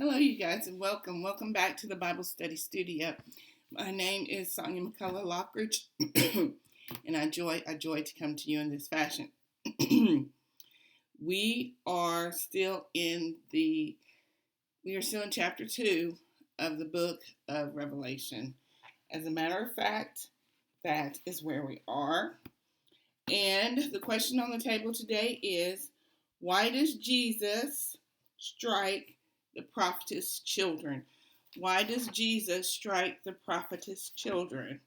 Hello, you guys, and welcome. Welcome back to the Bible Study Studio. My name is Sonia McCullough Lockridge, and I joy to come to you in this fashion. we are still in chapter 2 of the book of Revelation. As a matter of fact, that is where we are. And the question on the table today is, why does Jesus strike the prophetess children? Why does Jesus strike the prophetess children?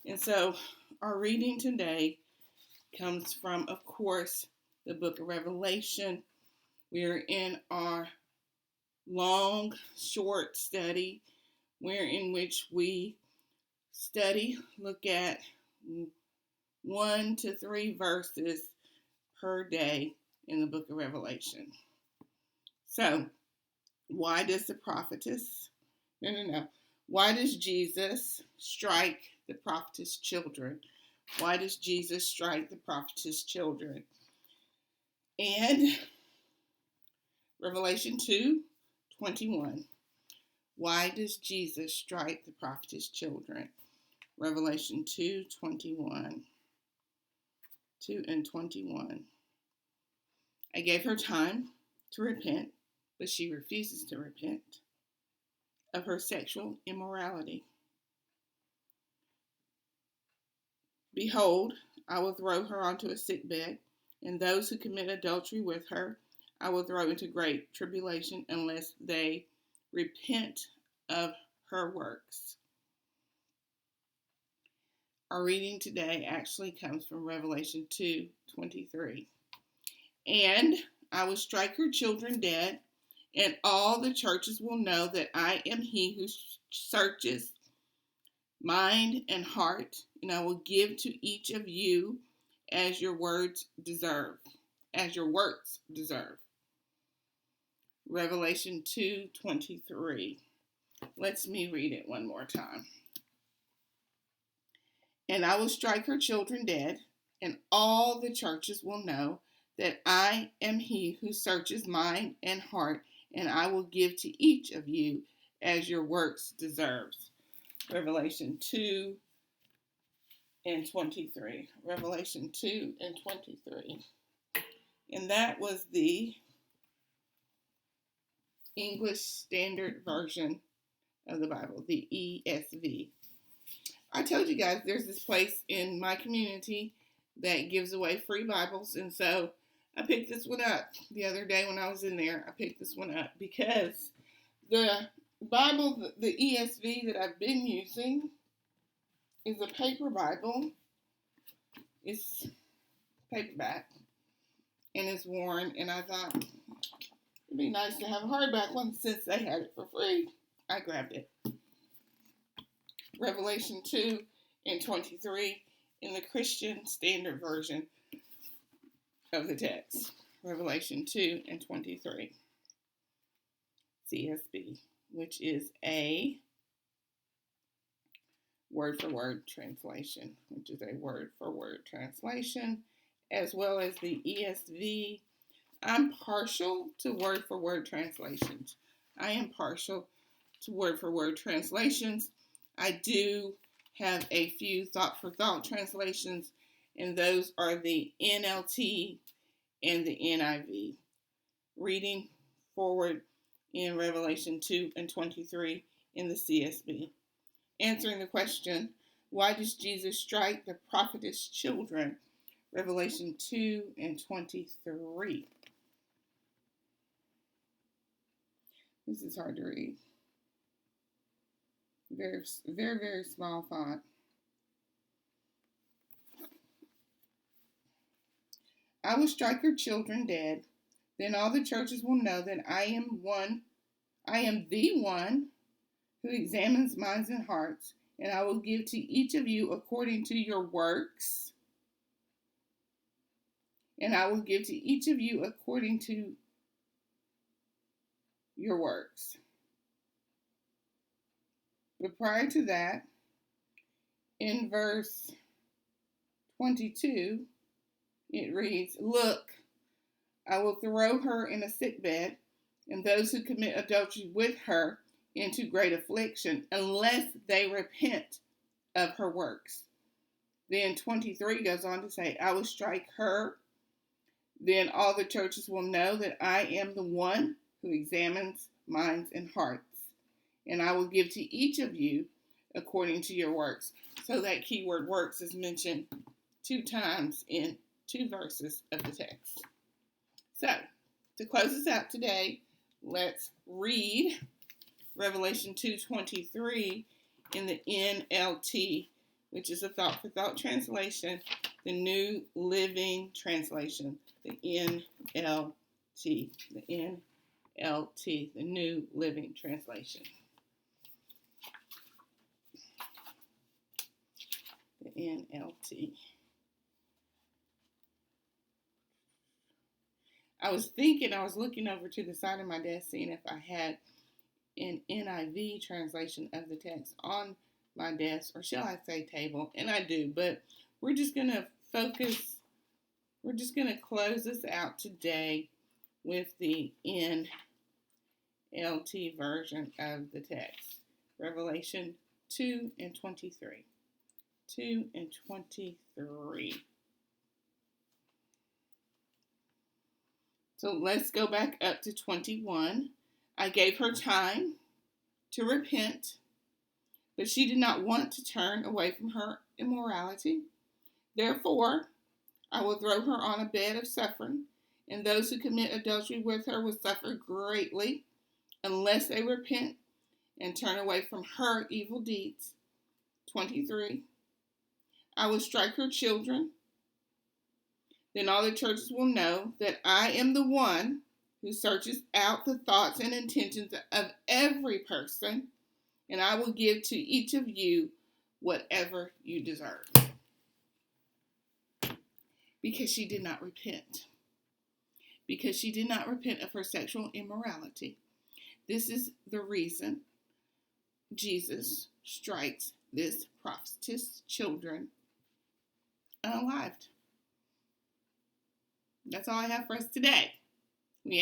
And so our reading today comes from, of course, the book of Revelation. We are in our long, short study, in which we look at 1 to 3 verses per day in the book of Revelation. So, why does the prophetess, why does Jesus strike the prophetess children? Why does Jesus strike the prophetess children? And Revelation 2:21. Why does Jesus strike the prophetess children? Revelation 2:21. 2 and 21. I gave her time to repent, but she refuses to repent of her sexual immorality. Behold, I will throw her onto a sickbed, and those who commit adultery with her I will throw into great tribulation unless they repent of her works. Our reading today actually comes from Revelation 2:23. And I will strike her children dead, and all the churches will know that I am he who searches mind and heart, and I will give to each of you as your words deserve. As your works deserve. Revelation 2:23. Let me read it one more time. And I will strike her children dead, and all the churches will know that I am he who searches mind and heart, and I will give to each of you as your works deserves. Revelation 2 and 23. Revelation 2 and 23. And that was the English Standard Version of the Bible, the ESV. I told you guys there's this place in my community that gives away free Bibles, and so I picked this one up the other day when I was in there. I picked this one up because the Bible, the ESV that I've been using, is a paper Bible. It's paperback and it's worn, and I thought it'd be nice to have a hardback one since they had it for free. I grabbed it. Revelation 2 and 23 in the Christian Standard Version of the text. Revelation 2 and 23. CSB, which is a word-for-word translation, as well as the ESV. I'm partial to word-for-word translations. I do have a few thought-for-thought translations, and those are the NLT and the NIV. Reading forward in Revelation 2 and 23 in the CSB. Answering the question, why does Jesus strike the prophetess children? Revelation 2 and 23. This is hard to read. Very, very, very small font. I will strike her children dead. Then all the churches will know that I am the one who examines minds and hearts, and I will give to each of you according to your works. And I will give to each of you according to your works. But prior to that, in verse 22, it reads, Look, I will throw her in a sickbed, and those who commit adultery with her into great affliction, unless they repent of her works. Then 23 goes on to say, I will strike her. Then all the churches will know that I am the one who examines minds and hearts. And I will give to each of you according to your works. So that keyword works is mentioned 2 times in 2 verses of the text. So, to close us out today, let's read Revelation 2:23 in the NLT, which is a thought for thought translation, the New Living Translation, the NLT, the New Living Translation. The NLT. I was looking over to the side of my desk, seeing if I had an NIV translation of the text on my desk, or shall I say table, and I do, but we're just going to close this out today with the NLT version of the text. Revelation 2:23. 2:23. So let's go back up to 21. I gave her time to repent, but she did not want to turn away from her immorality. Therefore, I will throw her on a bed of suffering, and those who commit adultery with her will suffer greatly unless they repent and turn away from her evil deeds. 23. I will strike her children. Then all the churches will know that I am the one who searches out the thoughts and intentions of every person, and I will give to each of you whatever you deserve. Because she did not repent. Because she did not repent of her sexual immorality. This is the reason Jesus strikes this prophetess' children unalived. That's all I have for us today. We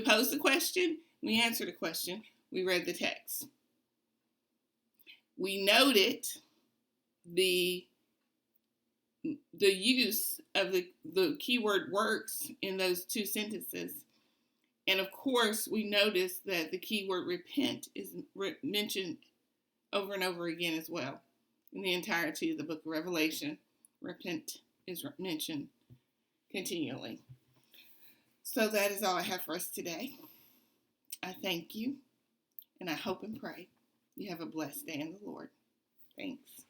posed the question, we answered the question, we read the text. We noted the use of the keyword works in those 2 sentences. And of course, we noticed that the keyword repent is mentioned over and over again as well. In the entirety of the book of Revelation, repent is mentioned continually. So that is all I have for us today. I thank you, and I hope and pray you have a blessed day in the Lord. Thanks.